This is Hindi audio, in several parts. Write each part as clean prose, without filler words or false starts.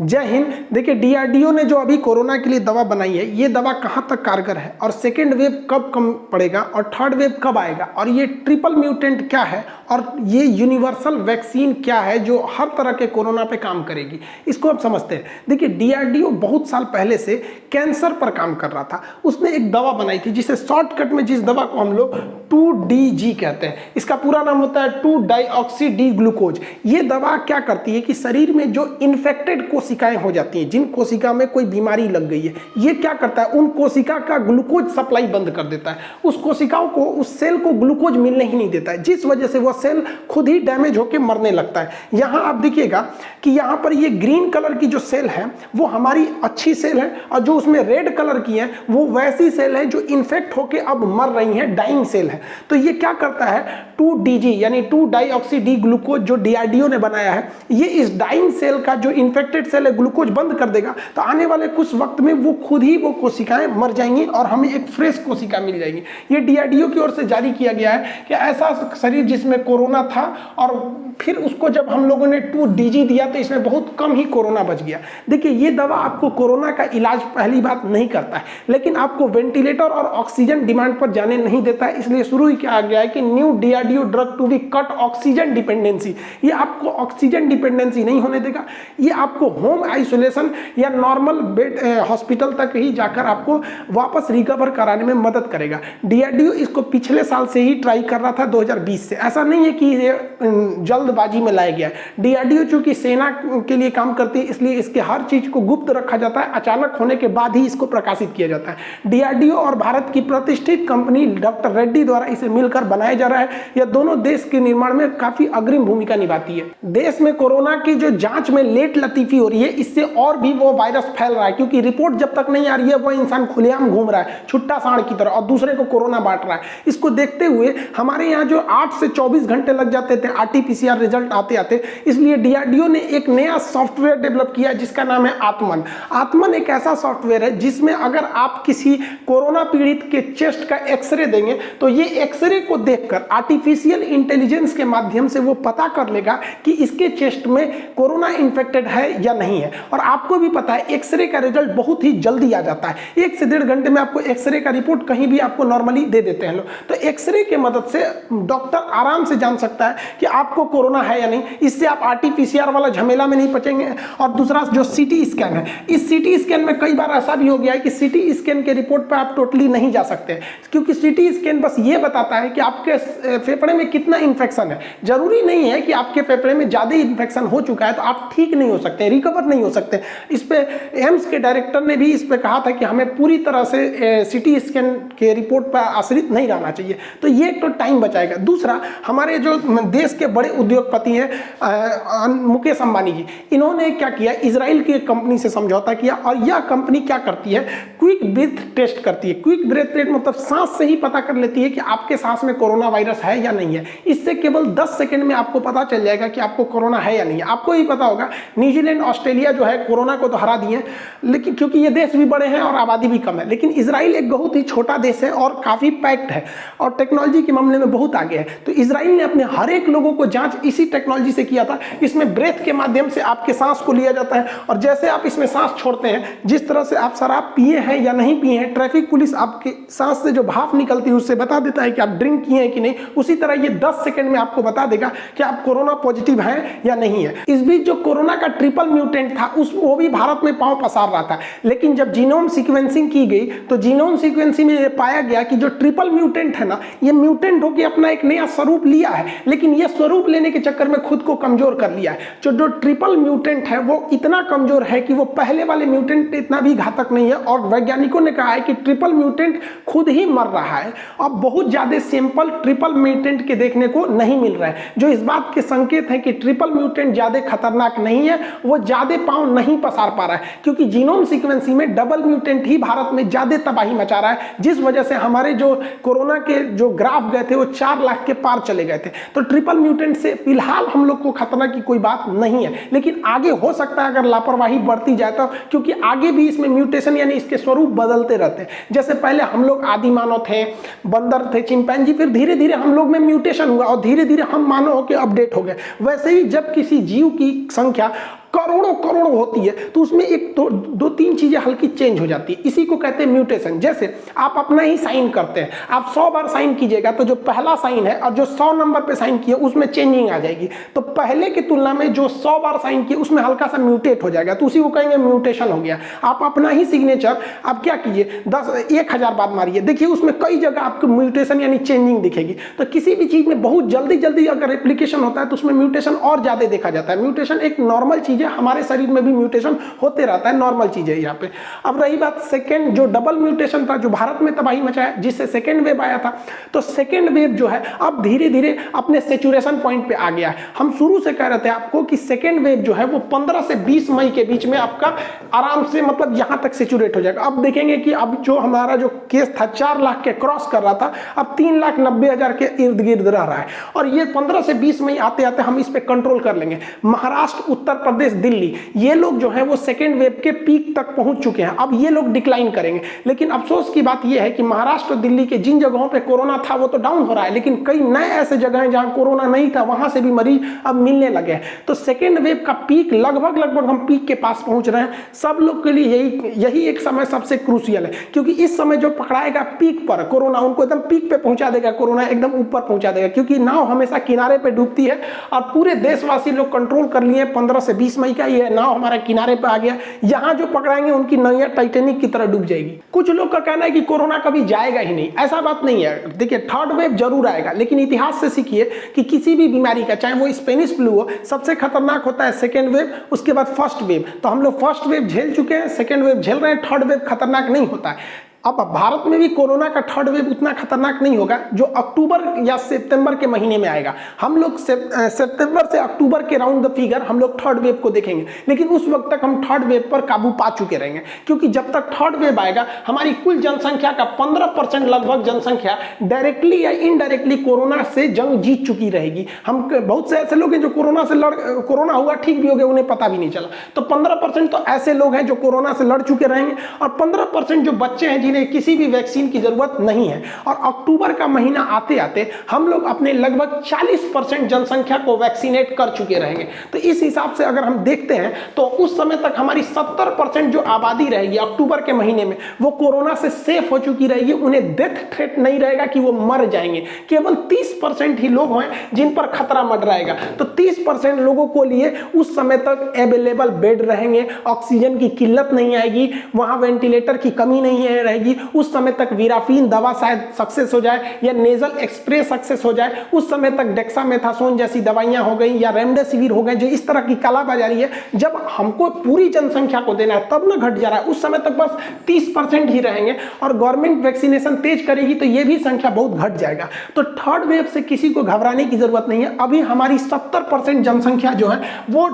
जय हिंद। देखिए, डीआरडीओ ने जो अभी कोरोना के लिए दवा बनाई है, ये दवा कहाँ तक कारगर है और सेकेंड वेव कब कम पड़ेगा और थर्ड वेव कब आएगा और ये ट्रिपल म्यूटेंट क्या है और ये यूनिवर्सल वैक्सीन क्या है जो हर तरह के कोरोना पे काम करेगी, इसको आप समझते हैं। देखिए, डीआरडीओ बहुत साल पहले से कैंसर पर काम कर रहा था। उसने एक दवा बनाई थी जिसे शॉर्टकट में जिस दवा को हम लोग 2DG कहते हैं, इसका पूरा नाम होता है 2-डाईऑक्सी डी ग्लूकोज। ये दवा क्या करती है कि शरीर में जो इन्फेक्टेड कोशिकाएं हो जाती हैं, जिन कोशिका में कोई बीमारी लग गई है, ये क्या करता है, उन कोशिका का ग्लूकोज सप्लाई बंद कर देता है। उस कोशिकाओं को, उस सेल को ग्लूकोज मिलने ही नहीं देता है, जिस वजह से वह सेल खुद ही डैमेज होकर मरने लगता है। यहाँ आप देखिएगा कि यहाँ पर ये ग्रीन कलर की जो सेल है वो हमारी अच्छी सेल है और जो उसमें रेड कलर की है वो वैसी सेल है जो इन्फेक्ट होकर अब मर रही है, डाइंग सेल है। तो ये क्या करता है, 2DG यानी 2-डाईऑक्सी डी ग्लूकोज जो डीआरडीओ ने बनाया है, ये इस डाइंग सेल का जो इन्फेक्टेड सेल है ग्लूकोज बंद कर देगा। तो आने वाले कुछ वक्त में वो खुद ही वो कोशिकाएं मर जाएंगी और हमें एक फ्रेश कोशिका मिल जाएगी। ये डीआरडीओ की ओर से जारी किया गया है कि ऐसा शरीर जिसमें कोरोना था और फिर उसको जब हम लोगों ने 2DG दिया तो इसमें बहुत कम ही कोरोना बच गया। देखिए, ये दवा आपको कोरोना का इलाज पहली बात नहीं करता है, लेकिन आपको वेंटिलेटर और ऑक्सीजन डिमांड पर जाने नहीं देता है। इसलिए शुरू ही किया गया है कि new DRDO drug to be cut oxygen dependency. ये आपको ऑक्सीजन डिपेंडेंसी नहीं होने देगा, ये आपको होम आइसोलेशन या नॉर्मल बेड हॉस्पिटल तक ही जाकर आपको वापस रिकवर कराने में मदद करेगा। डीआरडीओ इसको पिछले साल से ही ट्राई कर रहा था, 2020 से। ऐसा नहीं है कि ये जल्दबाजी में लाया गया है। डीआरडीओ चूंकि सेना के लिए काम करती है, इसलिए इसके हर चीज को गुप्त रखा जाता है, अचानक होने के बाद ही इसको प्रकाशित किया जाता है। डीआरडीओ और भारत की प्रतिष्ठित कंपनी डॉक्टर रेड्डी द्वारा इसे मिलकर बनाया जा रहा है। यह दोनों देश के निर्माण में काफी अग्रिम भूमिका निभाती है। देश में कोरोना की जो जांच में लेट लतीफी हो रही है, इससे और भी वो वायरस फैल रहा है, क्योंकि रिपोर्ट जब तक नहीं आ रही है वो इंसान खुलेआम घूम रहा है छुट्टा सांड की तरह और दूसरे को कोरोना बांट रहा है। इसको देखते हुए हमारे यहाँ जो 8 से 24 घंटे लग जाते थे आरटीपीसीआर रिजल्ट आते आते, इसलिए डीआरडीओ ने एक नया सॉफ्टवेयर डेवलप किया जिसका नाम है आत्मन। आत्मन एक ऐसा सॉफ्टवेयर है जिसमें अगर आप किसी कोरोना पीड़ित के चेस्ट का एक्सरे देंगे तो ये एक्सरे को देखकर आर्टिफिशियल इंटेलिजेंस के माध्यम से वो पता कर लेगा कि इसके चेस्ट में कोरोना इन्फेक्टेड है या नहीं है। और आपको भी पता है एक्सरे का रिजल्ट बहुत ही जल्दी आ जाता है, 1 से 1.5 घंटे में आपको एक्सरे का रिपोर्ट कहीं भी आपको नॉर्मली दे देते हैं लोग। तो एक्सरे के मदद से डॉक्टर आराम से जान सकता है कि आपको कोरोना है या नहीं। इससे आप आरटीपीसीआर वाला झमेला में नहीं पचेंगे। और दूसरा जो सीटी स्कैन है, इस सीटी स्कैन में कई बार ऐसा भी हो गया है कि सीटी स्कैन के रिपोर्ट पर आप टोटली नहीं जा सकते, क्योंकि सीटी स्कैन बस ये बताता है कि आपके फेफड़े में कितना इन्फेक्शन है। जरूरी नहीं है कि आपके फेफड़े में ज्यादा इन्फेक्शन हो चुका है तो आप ठीक नहीं हो सकते, रिकवर नहीं हो सकते। इस पे एम्स के डायरेक्टर ने भी इस पे कहा था कि हमें पूरी तरह से सीटी स्कैन के रिपोर्ट पर आश्रित नहीं रहना चाहिए। तो ये तो टाइम बचाएगा। दूसरा, हमारे जो देश के बड़े उद्योगपति हैं मुकेश अंबानी जी, इन्होंने क्या किया, इजराइल की एक कंपनी से समझौता किया और यह कंपनी क्या करती है, क्विक ब्रेथ टेस्ट करती है। क्विक ब्रेथ टेस्ट मतलब सांस से ही पता कर लेती है कि आपके सांस में कोरोना वायरस है या नहीं है। इससे केवल 10 सेकंड में आपको पता चल जाएगा कि आपको कोरोना है या नहीं है। आपको ही पता होगा, न्यूजीलैंड ऑस्ट्रेलिया जो है कोरोना को तो हरा दिए, लेकिन क्योंकि ये देश भी बड़े हैं और आबादी भी कम है। लेकिन इजराइल एक बहुत ही छोटा देश है और काफी पैक्ड है और टेक्नोलॉजी के मामले में बहुत आगे है। तो इजराइल ने अपने हर एक लोगों को जांच इसी टेक्नोलॉजी से किया था। इसमें ब्रेथ के माध्यम से आपके सांस को लिया जाता है और जैसे आप इसमें सांस छोड़ते हैं, जिस तरह से आप शराब पिए हैं या नहीं पिए हैं, ट्रैफिक पुलिस आपके सांस से जो भाप निकलती है उससे बता देता है कि आप ड्रिंक किए हैं कि नहीं। उसी तरह ये 10 सेकंड में आपको बता देगा कि आप कोरोना पॉजिटिव हैं या नहीं है। इस बीच जो कोरोना का ट्रिपल म्यूटेंट था वो भी भारत में पांव पसार रहा था, लेकिन जब जीनोम सीक्वेंसिंग की गई तो जीनोम सीक्वेंसिंग में ये पाया गया कि जो ट्रिपल म्यूटेंट है ना, ये म्यूटेंट होकर अपना एक नया स्वरूप लिया है, लेकिन ये स्वरूप लेने के चक्कर में खुद को कमजोर कर लिया है। जो ट्रिपल म्यूटेंट है वो इतना कमजोर है कि वो पहले वाले म्यूटेंट इतना भी घातक नहीं है और वैज्ञानिकों ने कहा है कि ट्रिपल म्यूटेंट खुद ही मर रहा है। अब बहुत ज्यादा सैंपल ट्रिपल म्यूटेंट के देखने को नहीं मिल रहा है, जो इस बात के संकेत है कि ट्रिपल म्यूटेंट ज्यादा खतरनाक नहीं है, वो ज्यादा पांव नहीं पसार पा रहा है, क्योंकि जीनोम सीक्वेंसिंग में डबल म्यूटेंट ही भारत में ज्यादा तबाही मचा रहा है, जिस वजह से हमारे जो कोरोना के जो ग्राफ गए थे वो 4 लाख के पार चले गए थे। तो ट्रिपल म्यूटेंट से फिलहाल हम लोग को खतरा की कोई बात नहीं है, लेकिन आगे हो सकता है अगर लापरवाही बढ़ती जाए तो, क्योंकि आगे भी इसमें म्यूटेशन यानी इसके स्वरूप बदलते रहते हैं। जैसे पहले हम लोग आदि मानव थे, बंदर थे, चिंपैंजी, फिर धीरे धीरे हम लोग में म्यूटेशन हुआ और धीरे धीरे हम मानव होकर अपडेट हो गए। वैसे ही जब किसी जीव की संख्या करोड़ों करोड़ों होती है, तो उसमें एक दो तीन चीजें हल्की चेंज हो जाती है। इसी को कहते हैं म्यूटेशन। जैसे आप अपना ही साइन करते हैं, आप 100 बार साइन कीजिएगा तो जो पहला साइन है और जो 100 नंबर पे साइन किए उसमें चेंजिंग आ जाएगी। तो पहले की तुलना में जो 100 बार साइन किए उसमें हल्का सा म्यूटेट हो जाएगा, तो उसी को कहेंगे म्यूटेशन हो गया। आप अपना ही सिग्नेचर आप क्या कीजिए 10,000 बार मारिए, देखिए उसमें कई जगह आपको म्यूटेशन यानी चेंजिंग दिखेगी। तो किसी भी चीज में बहुत जल्दी जल्दी अगर एप्लीकेशन होता है तो उसमें म्यूटेशन और ज्यादा देखा जाता है। म्यूटेशन एक नॉर्मल चीज है, हमारे शरीर में भी म्यूटेशन होते रहता है, नॉर्मल चीज है यहाँ पे। अब रही बात सेकेंड, जो डबल म्यूटेशन था जो भारत में तबाही मचाया, जिससे सेकेंड वेव आया था, तो सेकेंड वेव जो है अब धीरे धीरे अपने सेचुरेशन पॉइंट पे आ गया है। हम शुरू से कह रहे थे आपको कि सेकेंड वेव जो है वो 15 से 20 मई के बीच में आपका आराम से मतलब यहां तक सेचुरेट हो जाएगा। अब देखेंगे कि अब जो हमारा जो केस था 4 लाख के क्रॉस कर रहा था, अब 3,90,000 के इर्द गिर्द रह रहा है। और ये 15 से 20 मई आते आते हम इस पे कंट्रोल कर लेंगे। महाराष्ट्र, उत्तर प्रदेश, दिल्ली, ये लोग जो है वो सेकेंड वेव के पीक तक पहुंच चुके हैं, अब ये लोग डिक्लाइन करेंगे। लेकिन अफसोस की बात ये है कि महाराष्ट्र और दिल्ली के जिन जगहों पे कोरोना था वो तो डाउन हो रहा है, लेकिन कई नए ऐसे जगह हैं जहां कोरोना नहीं था, वहां से भी मरीज अब मिलने लगे हैं। तो सेकेंड वेव का पीक लगभग हम पीक के पास पहुंच रहे हैं। सब लोग के लिए यही एक समय सबसे क्रूशियल है, क्योंकि इस समय जो पकड़ाएगा पीक पर कोरोना, उनको एकदम पीक पे पहुंचा देगा, कोरोना एकदम ऊपर पहुंचा देगा। क्योंकि नाव हमेशा किनारे पे डूबती है और पूरे देशवासी लोग कंट्रोल कर लिए 15 से 20 मई का, ये नाव हमारा किनारे पे आ गया। यहां जो पकड़ाएंगे उनकी नैया टाइटेनिक की तरह डूब जाएगी। कुछ लोग का कहना है कि कोरोना कभी जाएगा ही नहीं, ऐसा बात नहीं है। देखिए थर्ड वेव जरूर आएगा, लेकिन इतिहास से सीखिए कि किसी भी बीमारी का, चाहे वो स्पेनिश फ्लू हो, सबसे खतरनाक होता है सेकेंड वेव, उसके बाद फर्स्ट वेव। तो हम लोग फर्स्ट वेव झेल चुके हैं, सेकेंड वेव झेल रहे हैं, थर्ड वेव खतरनाक नहीं होता है। अब भारत में भी कोरोना का थर्ड वेव उतना खतरनाक नहीं होगा जो अक्टूबर या सितंबर के महीने में आएगा। हम लोग सितंबर से अक्टूबर के राउंड द फिगर हम लोग थर्ड वेव को देखेंगे, लेकिन उस वक्त तक हम थर्ड वेव पर काबू पा चुके रहेंगे। क्योंकि जब तक थर्ड वेव आएगा हमारी कुल जनसंख्या का 15% लगभग जनसंख्या डायरेक्टली या इनडायरेक्टली कोरोना से जंग जीत चुकी रहेगी। हम बहुत से ऐसे लोग हैं जो कोरोना हुआ ठीक भी हो गया, उन्हें पता भी नहीं चला। तो 15% तो ऐसे लोग हैं जो कोरोना से लड़ चुके रहेंगे, और 15% जो बच्चे हैं जिन्हें किसी भी वैक्सीन की जरूरत नहीं है। और अक्टूबर का महीना आते आते हम लोग अपने लगभग 40% जनसंख्या को वैक्सीनेट कर चुके रहेंगे। तो इस हिसाब से अगर हम देखते हैं तो उस समय तक हमारी 70% जो आबादी रहेगी अक्टूबर के महीने में, वो कोरोना से सेफ हो चुकी रहेगी। उन्हें डेथ थ्रेट नहीं रहेगा कि वो मर जाएंगे। केवल 30% ही लोग हैं जिन पर खतरा मंडराएगा। तो 30% लोगों को लिए उस समय तक अवेलेबल बेड रहेंगे, ऑक्सीजन की किल्लत नहीं आएगी, वहां वेंटिलेटर की कमी नहीं रहेगी। उस समय तक वीराफीन दवा शायद सक्सेस हो जाए या नेजल एक्सप्रे सक्सेस हो जाए। उस समय तक डेक्सामेथासोन जैसी दवाइयां हो गई या रेमडेसिविर हो गए, जो इस तरह की कालाबाजारी है जब हमको पूरी जनसंख्या को देना है तब ना घट जा रहा है। उस समय तक बस 30% ही रहेंगे और गवर्नमेंट वैक्सीनेशन तेज करेगी तो ये भी संख्या बहुत घट जाएगा। तो थर्ड वेव से किसी को घबराने की जरूरत नहीं है। अभी हमारी 70% जनसंख्या जो है वो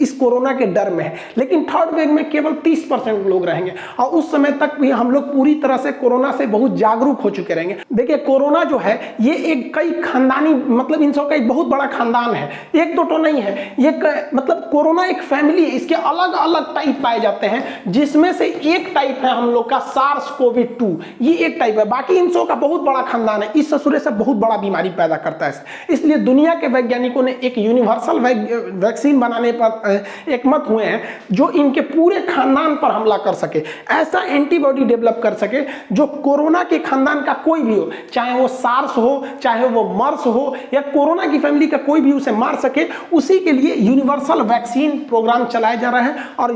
इस कोरोना के डर में है, लेकिन थर्ड वेव में केवल 30% लोग रहेंगे और उस समय तक भी हम लोग पूरी तरह से कोरोना से बहुत जागरूक हो चुके रहेंगे। देखिए कोरोना जो है ये एक कई खानदानी मतलब इन सब का एक बहुत बड़ा खानदान है, एक दो तो नहीं है। ये मतलब कोरोना एक फैमिली है, इसके अलग अलग टाइप पाए जाते हैं, जिसमें से एक टाइप है हम लोग का SARS-CoV-2, ये एक टाइप है। बाकी इन सब का बहुत बड़ा खानदान है, इस ससुरे से बहुत बड़ा बीमारी पैदा करता है। इसलिए दुनिया के वैज्ञानिकों ने एक यूनिवर्सल वैक्सीन बनाने पर एकमत हुए हैं जो इनके पूरे खानदान पर हमला कर सके, ऐसा एंटीबॉडी डेवलप कर सके जो कोरोना के खानदान का कोई भी हो, चाहे वो सार्स हो, चाहे वो मर्स हो या कोरोना की फैमिली का कोई भी, उसे मार सके। उसी के लिए यूनिवर्सल वैक्सीन प्रोग्राम चलाया जा रहा है और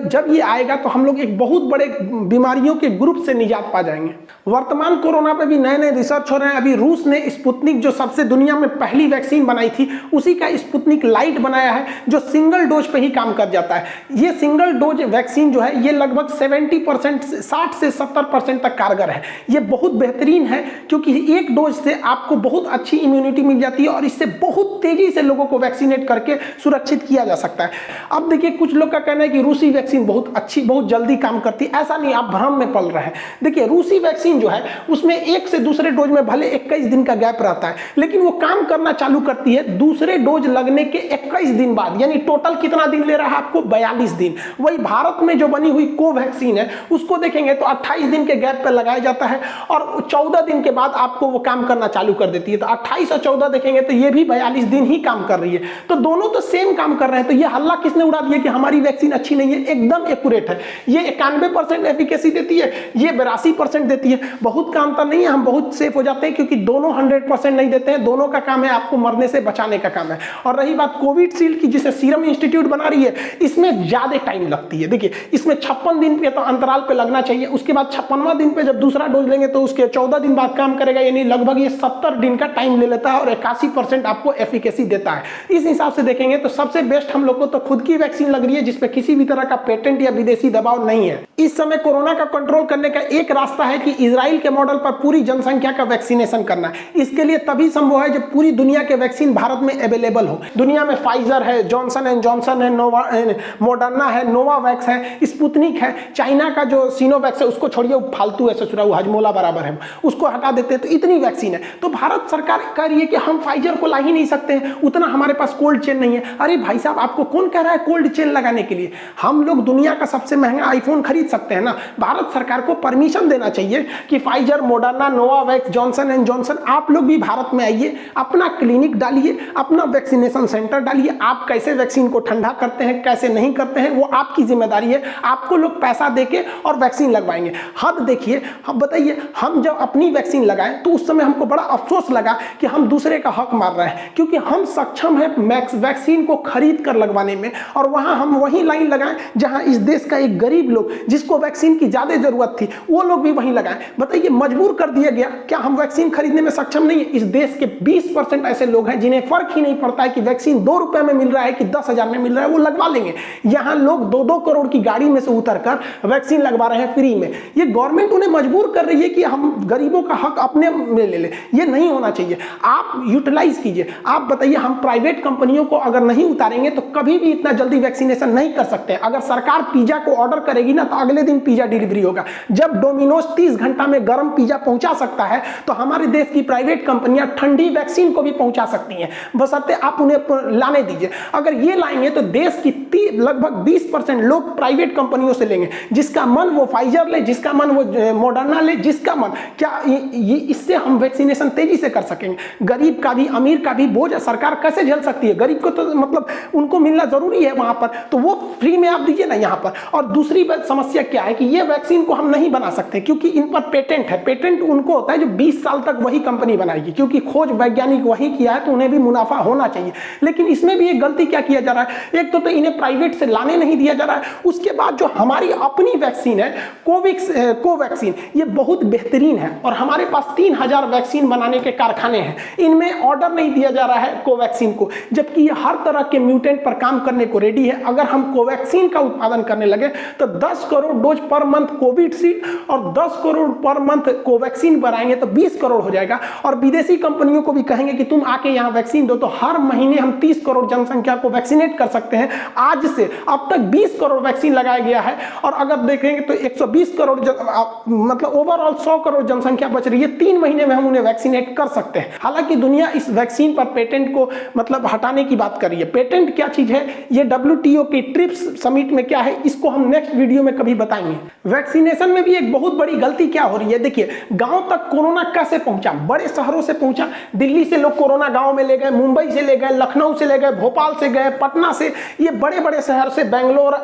जब ये आएगा तो हम लोग एक बहुत बड़े बीमारियों के ग्रुप से निजात पा जाएंगे। वर्तमान कोरोना पे भी नए नए रिसर्च हो रहे हैं। अभी रूस ने स्पुतनिक जो सबसे दुनिया में पहली वैक्सीन बनाई थी, उसी का स्पुतनिक लाइट बनाया है जो सिंगल डोज पे ही काम कर जाता है। ये सिंगल डोज वैक्सीन जो है ये लगभग 70% 60 से 70% तक कारगर है। ये बहुत बेहतरीन है क्योंकि एक डोज से आपको बहुत अच्छी इम्यूनिटी मिल जाती है और इससे बहुत तेजी से लोगों को वैक्सीनेट करके सुरक्षित किया जा सकता है। अब देखिए कुछ लोग का कहना है कि रूसी वैक्सीन बहुत अच्छी, बहुत जल्दी काम करती है। ऐसा नहीं, आप भ्रम में पल रहे हैं। देखिए रूसी वैक्सीन जो है उसमें एक से दूसरे डोज में भले 21 दिन का गैप रहता है, लेकिन वो काम करना चालू करती है दूसरे डोज लगने के 21 दिन बाद, यानी टोटल कितना दिन ले रहा है आपको? 42 दिन। वही भारत में जो बनी हुई कोवैक्सीन है उसको देखेंगे तो 28 दिन के गैप पर लगाया जाता है और 14 दिन के बाद आपको वो काम करना चालू कर देती है। तो 28 और 14 देखेंगे तो ये भी 42 दिन ही काम कर रही है। तो दोनों तो सेम काम कर रहे हैं। तो ये हल्ला किसने उड़ा दिया कि हमारी वैक्सीन अच्छी नहीं है? एकदम एक्यूरेट है। ये 91% एफिकेसी देती है, ये 82% देती है। बहुत का अंतर नहीं है, हम बहुत सेफ हो जाते हैं क्योंकि दोनों 100% नहीं देते हैं। दोनों का काम है आपको मरने से बचाने का काम है। और रही बात कोविशील्ड की जिसे सीरम इंस्टीट्यूट बना रही है, इसमें ज्यादा टाइम लगती है। देखिए इसमें 56 दिन के तो अंतराल पे लगना चाहिए, उसके बाद 56वां दिन पे जब दूसरा डोज लेंगे तो उसके 14 दिन बाद काम करेगा, यानी लगभग ये 70 दिन का टाइम ले लेता है और 81% आपको एफिकेसी देता है। इस हिसाब से देखेंगे तो सबसे बेस्ट हम लोग को तो खुद की वैक्सीन लग रही है जिसपे किसी भी तरह का पेटेंट या विदेशी दबाव नहीं है। इस समय कोरोना का कंट्रोल करने का एक रास्ता है कि इजराइल के मॉडल पर पूरी जनसंख्या का वैक्सीनेशन करना है। इसके लिए तभी संभव है जब पूरी दुनिया के वैक्सीन भारत में अवेलेबल हो। दुनिया में फाइजर है, जॉनसन एंड जॉनसन है, मॉडर्ना है, नोवावैक्स है, स्पुतनिक है, चाइना का जो सिनोवैक्स है उसको छोड़िए, फालतू है, ससुरा हजमोला बराबर है, उसको हटा देते हैं। तो इतनी वैक्सीन है तो भारत सरकार कह रही है कि हम फाइजर को ला ही नहीं सकते हैं, उतना हमारे पास कोल्ड चेन नहीं है। अरे भाई साहब, आपको कौन कह रहा है कोल्ड चेन लगाने के लिए? हम लोग दुनिया का सबसे महंगा आईफोन खरीद सकते हैं ना। भारत सरकार को परमिशन देना चाहिए कि Pfizer, Moderna, Novavax, Johnson and Johnson आप लोग भी भारत में आइए, अपना क्लिनिक डालिए, अपना वैक्सीनेशन सेंटर डालिए। आप कैसे वैक्सीन को ठंडा करते हैं, कैसे नहीं करते हैं, वो आपकी जिम्मेदारी है। आपको लोग पैसा देके और वैक्सीन लगवाएंगे। हद देखिए, हम बताइए, हम जब अपनी वैक्सीन लगाएं तो उस समय हमको बड़ा अफसोस लगा कि हम दूसरे का हक मार रहे हैं, क्योंकि हम सक्षम हैं वैक्सीन को खरीद कर लगवाने में, और वहां हम वही लाइन लगाएं जहां इस देश का एक गरीब लोग जिसको वैक्सीन की ज्यादा जरूरत थी वो लोग भी वहीं लगाएं। बताइए, मजबूर कर दिया गया। क्या हम वैक्सीन खरीदने में सक्षम नहीं है? इस देश के 20% ऐसे लोग हैं जिन्हें फर्क ही नहीं पड़ता है कि वैक्सीन 2 रुपए में मिल रहा है कि 10,000 में मिल रहा है, वो लगवा लेंगे। यहां लोग 2-2 करोड़ की गाड़ी में से उतरकर वैक्सीन लगवा रहे हैं फ्री में। ये गवर्नमेंट उन्हें मजबूर कर रही है कि हम गरीबों का हक अपने में ले ले। ये नहीं होना चाहिए। आप यूटिलाइज कीजिए। आप बताइए, हम प्राइवेट कंपनियों को अगर नहीं उतारेंगे तो कभी भी इतना जल्दी वैक्सीनेशन नहीं कर सकते। अगर सरकार पिज्जा को ऑर्डर करेगी ना तो अगले दिन पिज्जा डिलीवरी होगा। जब डोमिनोज 30 घंटा में गर्म पिज्जा पहुंचा सकता है तो हमारे देश की प्राइवेट कंपनियां ठंडी वैक्सीन को भी पहुंचा सकती हैं, बशर्ते आप उन्हें लाने दीजिए। अगर ये लाएंगे तो देश की लगभग 20% लोग प्राइवेट कंपनियों से लेंगे। जिसका मन वो फाइजर ले, जिसका मन वो मॉडर्ना ले, जिसका मन। क्या ये इससे हम वैक्सीनेशन तेजी से कर सकेंगे? गरीब का भी अमीर का भी बोझ सरकार कैसे झेल सकती है? गरीब को तो मतलब उनको मिलना जरूरी है वहां पर, तो वो फ्री में आप दीजिए ना यहाँ पर। और दूसरी समस्या क्या है कि ये वैक्सीन को हम नहीं बना सकते क्योंकि इन पर पेटेंट है। पेटेंट उनको होता है जो 20 साल तक वही कंपनी बनाएगी, क्योंकि खोज वैज्ञानिक वही किया है तो उन्हें भी मुनाफा होना चाहिए। लेकिन इसमें भी एक गलती क्या किया जा रहा है, एक तो इन्हें प्राइवेट से लाने नहीं दिया जा रहा है, उसके बाद जो हमारी अपनी वैक्सीन है कोवैक्सीन, ये बहुत बेहतरीन है और हमारे पास 3000 वैक्सीन बनाने के कारखाने हैं। इनमें ऑर्डर नहीं दिया जा रहा है कोवैक्सीन को, जबकि ये हर तरह के म्यूटेंट पर काम करने को रेडी है। अगर हम कोवैक्सीन का उत्पादन करने लगे तो 10 crore dose per month Covishield और 10 करोड़ पर मंथ कोवैक्सीन बनाएंगे तो 20 करोड़ हो जाएगा। और विदेशी कंपनियों को भी कहेंगे कि तुम आके यहाँ वैक्सीन दो, तो हर महीने हम 30 करोड़ जनसंख्या को वैक्सीनेट कर सकते हैं। आज से अब तक 20 करोड़ वैक्सीन लगाया गया है और अगर देखेंगे तो 120 करोड़ मतलब ओवरऑल 100 करोड़ जनसंख्या बच रही है। 3 महीने में हम उन्हें वैक्सीनेट कर सकते हैं। हालांकि दुनिया इस वैक्सीन पर पेटेंट को मतलब हटाने की बात कर रही है। पेटेंट क्या चीज है, ये WTO की ट्रिप्स समिट में क्या है, इसको हम नेक्स्ट वीडियो में कभी बताएंगे। वैक्सीनेशन में भी एक बहुत बड़ी गलती क्या हो रही है, देखिए गांव तक कोरोना कैसे पहुंचा, बड़े शहरों से पहुंचा। दिल्ली से लोग कोरोना गांव में ले गए, मुंबई से ले गए, लखनऊ से ले गए, भोपाल से गए, पटना से, ये बड़े बड़े शहर से, बेंगलोर,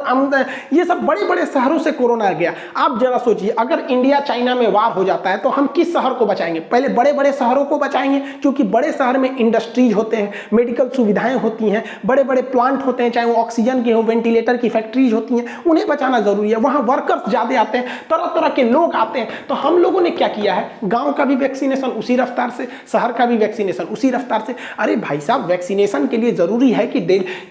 ये सब बड़े बड़े शहरों से कोरोना गया। आप जरा सोचिए, अगर इंडिया चाइना में वार हो जाता है तो हम किस शहर को बचाएंगे? पहले बड़े बड़े शहरों को बचाएंगे, क्योंकि बड़े शहर में इंडस्ट्रीज होते हैं, मेडिकल सुविधाएं होती हैं, बड़े बड़े प्लांट होते हैं, चाहे वो ऑक्सीजन के हो, वेंटिलेटर की फैक्ट्रीज होती हैं, उन्हें बचाना जरूरी है। वहां वर्कर्स ज्यादा आते हैं, तरह तरह के लोग आते हैं। तो हम लोगों ने क्या किया है, गांव का भी वैक्सीनेशन उसी रफ्तार से, शहर का भी वैक्सीनेशन उसी रफ्तार से। अरे भाई साहब, वैक्सीनेशन के लिए जरूरी है कि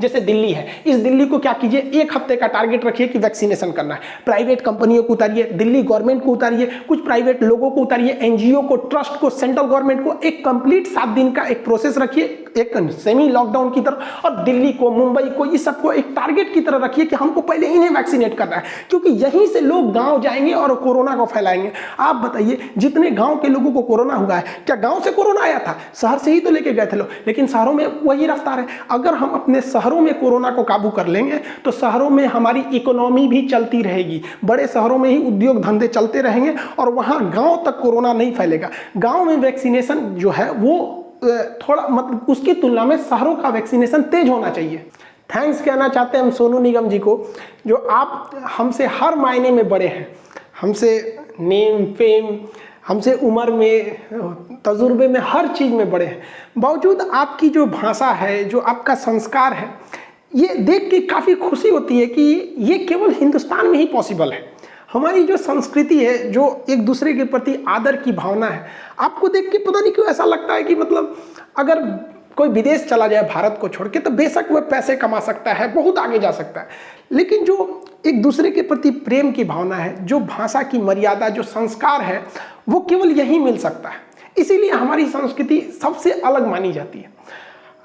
जैसे दिल्ली है, इस दिल्ली को क्या कीजिए, 1 हफ्ते का टारगेट रखिए कि वैक्सीनेशन करना है। प्राइवेट कंपनियों को उतारिए, दिल्ली गवर्नमेंट को उतारिए, कुछ प्राइवेट लोगों को उतारिए, NGO को, ट्रस्ट को, सेंट्रल गवर्नमेंट को, एक कंप्लीट 7 दिन का एक प्रोसेस रखिए। एक सेमी लॉकडाउन की तरह, और दिल्ली को, मुंबई को, ये सबको एक टारगेट की तरह रखिए कि हमको पहले इन्हें वैक्सीनेट करना है, क्योंकि यहीं से लोग गांव जाएंगे और कोरोना को फैलाएंगे। आप बताइए, जितने गांव के लोगों को कोरोना हुआ है, क्या गांव से कोरोना आया था? शहर से ही तो लेके गए थे लोग, लेकिन शहरों में वही रफ्तार है। अगर हम अपने शहरों में कोरोना को काबू कर लेंगे तो शहरों में हमारी इकोनॉमी भी चलती रहेगी, बड़े शहरों में ही उद्योग धंधे चलते रहेंगे और वहां गांव तक कोरोना नहीं फैलेगा। गांव में वैक्सीनेशन जो है वो थोड़ा मतलब उसकी तुलना में शहरों का वैक्सीनेशन तेज होना चाहिए। थैंक्स कहना चाहते हैं हम सोनू निगम जी को, जो आप हमसे हर मायने में बड़े हैं, हमसे नेम फेम, हमसे उम्र में, तजुर्बे में, हर चीज़ में बड़े हैं। बावजूद आपकी जो भाषा है, जो आपका संस्कार है, ये देख के काफ़ी खुशी होती है कि ये केवल हिंदुस्तान में ही पॉसिबल है। हमारी जो संस्कृति है, जो एक दूसरे के प्रति आदर की भावना है, आपको देख के पता नहीं क्यों ऐसा लगता है कि मतलब अगर कोई विदेश चला जाए भारत को छोड़ के तो बेशक वह पैसे कमा सकता है, बहुत आगे जा सकता है, लेकिन जो एक दूसरे के प्रति प्रेम की भावना है, जो भाषा की मर्यादा, जो संस्कार है, वो केवल यहीं मिल सकता है। इसीलिए हमारी संस्कृति सबसे अलग मानी जाती है।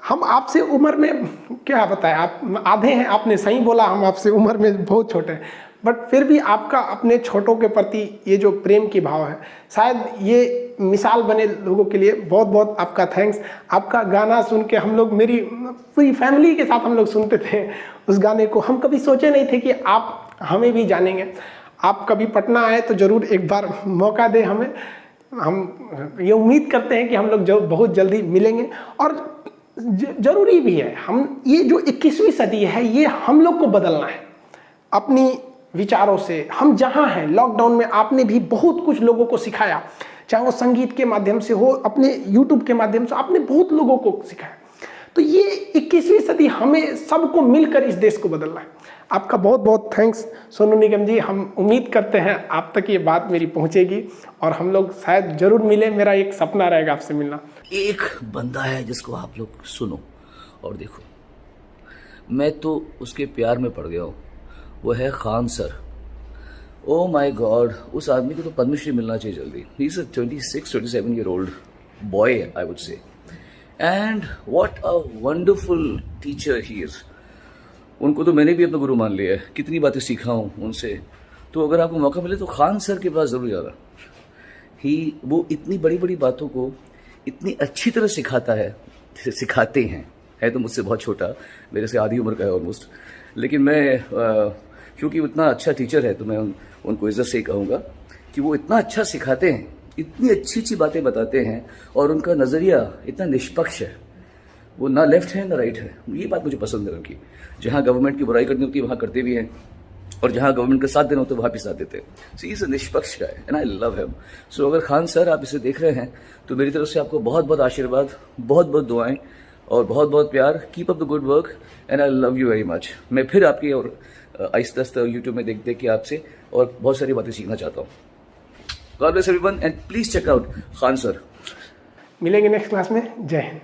हम आपसे उम्र में क्या बताएं, आप आधे हैं, आपने सही बोला, हम आपसे उम्र में बहुत छोटे हैं, बट फिर भी आपका अपने छोटों के प्रति ये जो प्रेम की भाव है, शायद ये मिसाल बने लोगों के लिए। बहुत बहुत आपका थैंक्स। आपका गाना सुन के हम लोग, मेरी पूरी फैमिली के साथ हम लोग सुनते थे उस गाने को। हम कभी सोचे नहीं थे कि आप हमें भी जानेंगे। आप कभी पटना आए तो ज़रूर एक बार मौका दें हमें। हम ये उम्मीद करते हैं कि हम लोग बहुत जल्दी मिलेंगे, और ज़रूरी भी है। हम ये जो 21वीं सदी है, ये हम लोग को बदलना है अपनी विचारों से। हम जहाँ हैं, लॉकडाउन में आपने भी बहुत कुछ लोगों को सिखाया, चाहे वो संगीत के माध्यम से हो, अपने यूट्यूब के माध्यम से आपने बहुत लोगों को सिखाया। तो ये 21वीं सदी हमें सबको मिलकर इस देश को बदलना है। आपका बहुत बहुत थैंक्स सोनू निगम जी। हम उम्मीद करते हैं आप तक ये बात मेरी पहुँचेगी और हम लोग शायद ज़रूर मिले। मेरा एक सपना रहेगा आपसे मिलना। एक बंदा है जिसको आप लोग सुनो और देखो, मैं तो उसके प्यार में पड़ गया हूँ। वो है Khan sir. Oh my God, उस आदमी को तो पद्मश्री मिलना चाहिए जल्दी। He is a 26-27 year old boy, I would say, and what a wonderful teacher he is. उनको तो मैंने भी अपना गुरु मान लिया है, कितनी बातें सीखा हूँ उनसे। तो अगर आपको मौका मिले तो खान सर के पास जरूर जाना। वो इतनी बड़ी बड़ी बातों को इतनी अच्छी तरह सिखाते हैं। है तो मुझसे बहुत छोटा, मेरे से आधी उम्र का है ऑलमोस्ट, लेकिन मैं क्योंकि उतना अच्छा टीचर है तो मैं उनको इज्जत से कहूँगा कि वो इतना अच्छा सिखाते हैं, इतनी अच्छी अच्छी बातें बताते हैं, और उनका नज़रिया इतना निष्पक्ष है। वो ना लेफ्ट है ना राइट है। ये बात मुझे पसंद है उनकी। जहाँ गवर्नमेंट की बुराई करनी होती है वहाँ करते भी हैं, और जहाँ गवर्नमेंट का साथ देना होता है वहाँ भी साथ देते हैं। सो इज अ निष्पक्ष guy and I love him. So अगर खान सर आप इसे देख रहे हैं तो मेरी तरफ से आपको बहुत बहुत आशीर्वाद, बहुत बहुत दुआएं और बहुत बहुत प्यार। Keep up the good work and I love you very much. मैं फिर आपकी और आहिस्ता आहिस्ता यूट्यूब में देख के आपसे और बहुत सारी बातें सीखना चाहता हूँ। God bless everyone and please check out Khan sir. मिलेंगे नेक्स्ट क्लास में। जय हिंद।